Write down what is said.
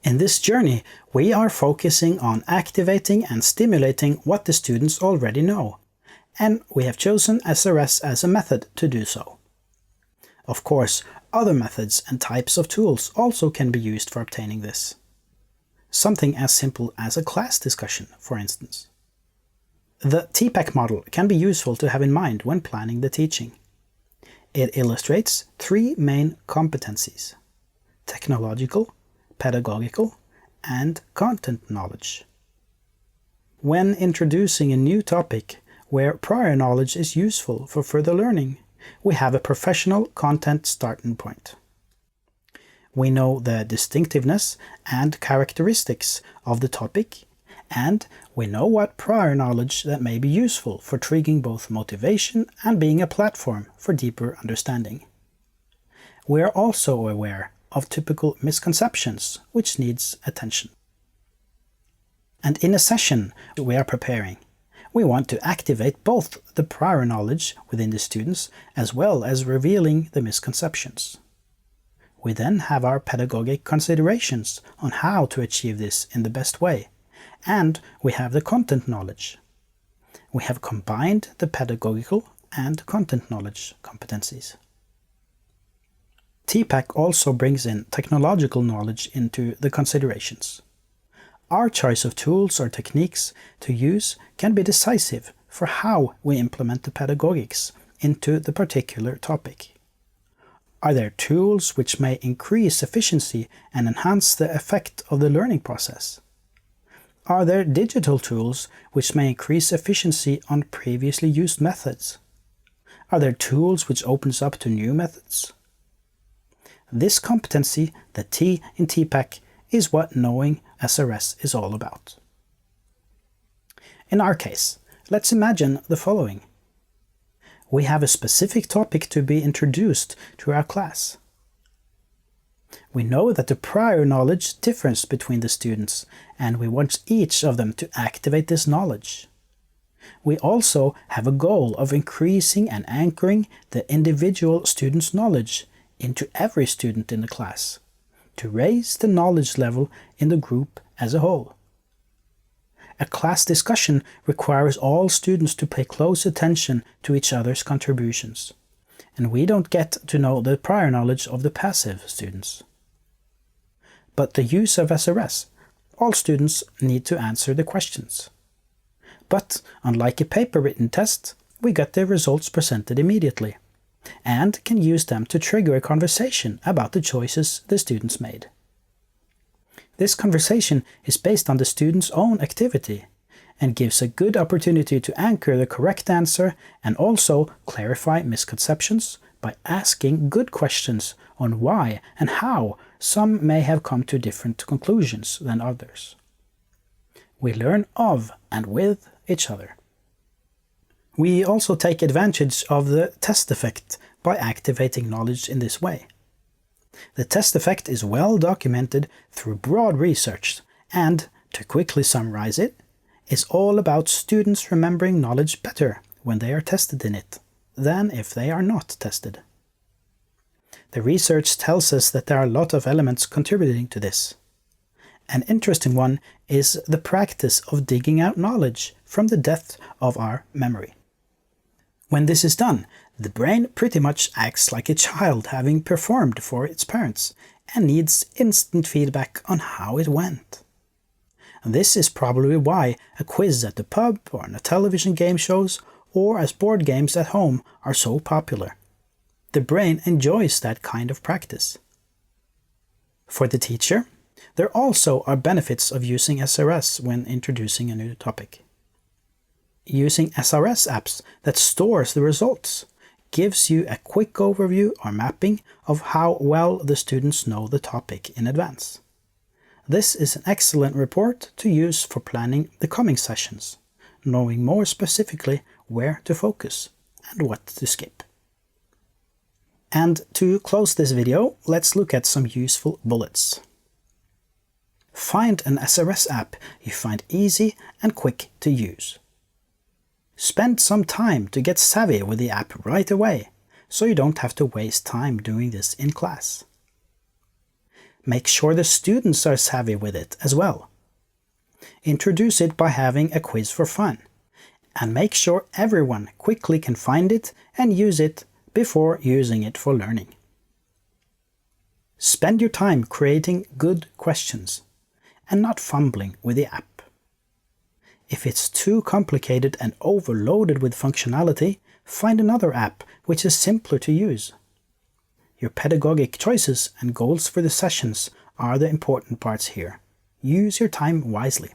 In this journey, we are focusing on activating and stimulating what the students already know, and we have chosen SRS as a method to do so. Of course, other methods and types of tools also can be used for obtaining this. Something as simple as a class discussion, for instance. The TPACK model can be useful to have in mind when planning the teaching. It illustrates three main competencies: technological, pedagogical, and content knowledge. When introducing a new topic where prior knowledge is useful for further learning, we have a professional content starting point. We know the distinctiveness and characteristics of the topic, and we know what prior knowledge that may be useful for triggering both motivation and being a platform for deeper understanding. We are also aware of typical misconceptions which needs attention. And in a session we are preparing, we want to activate both the prior knowledge within the students as well as revealing the misconceptions. We then have our pedagogic considerations on how to achieve this in the best way, and we have the content knowledge. We have combined the pedagogical and content knowledge competencies. TPACK also brings in technological knowledge into the considerations. Our choice of tools or techniques to use can be decisive for how we implement the pedagogics into the particular topic. Are there tools which may increase efficiency and enhance the effect of the learning process? Are there digital tools which may increase efficiency on previously used methods? Are there tools which opens up to new methods? This competency, the T in TPACK, is what knowing SRS is all about. In our case, let's imagine the following. We have a specific topic to be introduced to our class. We know that the prior knowledge differs between the students, and we want each of them to activate this knowledge. We also have a goal of increasing and anchoring the individual student's knowledge into every student in the class, to raise the knowledge level in the group as a whole. A class discussion requires all students to pay close attention to each other's contributions, and we don't get to know the prior knowledge of the passive students. But the use of SRS, all students need to answer the questions. But unlike a paper-written test, we get the results presented immediately, and can use them to trigger a conversation about the choices the students made. This conversation is based on the student's own activity, and gives a good opportunity to anchor the correct answer and also clarify misconceptions by asking good questions on why and how some may have come to different conclusions than others. We learn of and with each other. We also take advantage of the test effect by activating knowledge in this way. The test effect is well documented through broad research, and, to quickly summarize it, is all about students remembering knowledge better when they are tested in it than if they are not tested. The research tells us that there are a lot of elements contributing to this. An interesting one is the practice of digging out knowledge from the depth of our memory. When this is done, the brain pretty much acts like a child having performed for its parents and needs instant feedback on how it went. This is probably why a quiz at the pub or on a television game shows or as board games at home are so popular. The brain enjoys that kind of practice. For the teacher, there also are benefits of using SRS when introducing a new topic. Using SRS apps that stores the results gives you a quick overview or mapping of how well the students know the topic in advance. This is an excellent report to use for planning the coming sessions, knowing more specifically where to focus and what to skip. And to close this video, let's look at some useful bullets. Find an SRS app you find easy and quick to use. Spend some time to get savvy with the app right away, so you don't have to waste time doing this in class. Make sure the students are savvy with it as well. Introduce it by having a quiz for fun, and make sure everyone quickly can find it and use it before using it for learning. Spend your time creating good questions and not fumbling with the app. If it's too complicated and overloaded with functionality, find another app which is simpler to use. Your pedagogic choices and goals for the sessions are the important parts here. Use your time wisely.